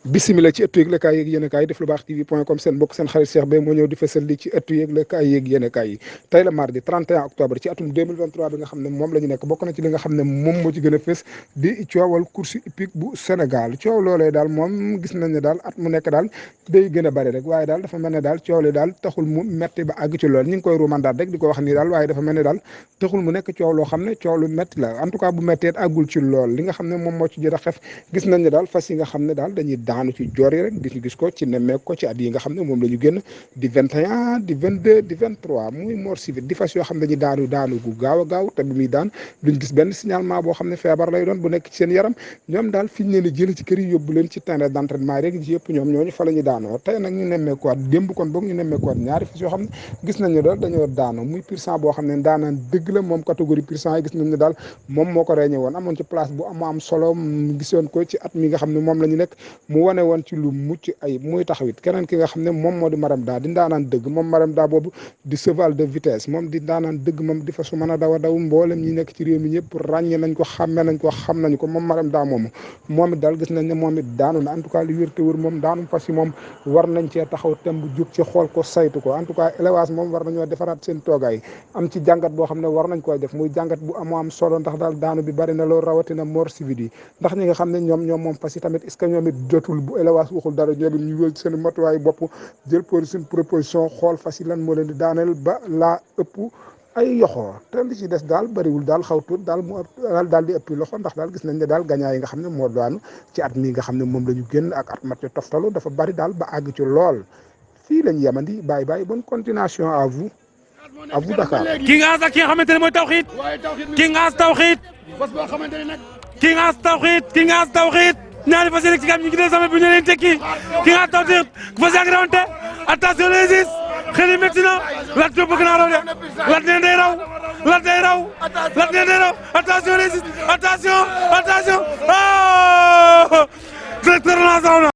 bisimila ci ëttu yëglekaay yeeg yéenekaay def lu baax tv.com seen mbokk seen xarit Cheikh Bey moo ñëw di fesal li ci ëttu yëglekaay yeeg yéenekaay yi tey la mardi 31 octobre ci atum 2023 bi nga xam ne moom la ñu nekk bokk na ci li nga xam ne moom moo ci gën a fës di coowal course hippique bu Sénégal coow loolee daal moom gis nañ ne daal at mu nekk daal day gën a bëri rek waaye daal dafa mel ne daal coow li daal taxul mu metti ba àgg ci lool ñu ngi koy rumandaat rek di ko wax nii daal waaye dafa mel ne daal taxul mu nekk coow loo xam ne coow lu metti la en tout cas bu metteet àggul ci lool li nga xam ne moom moo ci jot a xef gis nañ ne daal fas yi nga xam ne daal dañuy daanu ci joor yi rek gis ko ci nemmeek ko ci at yi nga xam ne moom la ñu génn di 21 di 22 di 23 muy mort civile di fas yoo xam ne dañuy daanu gu gaaw a gaaw te bu muy daan duñ gis benn signalement boo xam ne feebar lay doon bu nekk ci seen yaram ñoom daal fi ñu leen di jël ci kër yi yóbbu leen ci terrain d'entraînement rek ci yëpp ñoom ñooñu fa la ñu daanoo tey nag ñu nemmeekuwaat démb kon boog ñu nemmeekuwaat ñaari fas yoo xam ne gis nañ ne daal dañoo daanoo muy pur sang boo xam ne daanaan dëgg la moom catégorie pur sang yi gis nañ ne daal moom moo ko reñe woon amoon ci place bu am solo gisoon ko ci at mi nga xam ne moom la ñu nekk mu wane woon ci lu mucc ay muy taxawit keneen ki nga xam ne moom moo di Maram daa di ndaanaan dëgg moom Maram daa boobu di cheval de vitesse moom di ndaanaan dëgg moom di fa su mën a daw a daw mboolem ñi nekk ci réew mi ñëpp ràññe nañ ko xàmme nañ ko xam nañ ko moom Maram daa moomu moom it daal gis nañ ne moom it daanu na en tout cas li wér te wër moom daanum fas yi moom war nañ cee taxaw tem bu jóg ci xool ko saytu ko en tout cas élevage moom war nañoo defaraat seen toogaay am ci jàngat boo xam ne war nañ koy def muy jàngat bu am solo ndax daal daanu bi bari na loolu rawatina mort civil yi ndax ñi nga xam ne ñoom moom fas yi tamit est-ce que ñoom it jotul bu élevage waxul dara ñoom it ñu wël seen matuwaay bopp jël pour seen proposition xool fas yi lan moo leen di daaneel ba laa ëpp ay yoxoo te li ci des daal bariwul daal xaw tuut daal mu daal di ëpp loxo ndax daal gis nañ ne daal gañaay yi nga xam ne moo daanu ci at mi nga xam ne moom la ñu génn ak at mat ci toftalu dafa bari daal ba àgg ci lool fii lañ yemandi bye bonne continuation à vous Dakar. ki nga as ak ki nga xamante ne mooy tawxiit ki nga as tawxiit ki nga as tawxiit ki nga as tawxiit ñaari fas yéene ci kam ñu ngi sama bu ñu leen tekki ki nga as tawxiit ku fas yaa ngi rawante attention les is xel yi métti na lat ko bëgg naa raw de lat neen day raw lat day raw lat neen day raw attention les is attention oh directeur la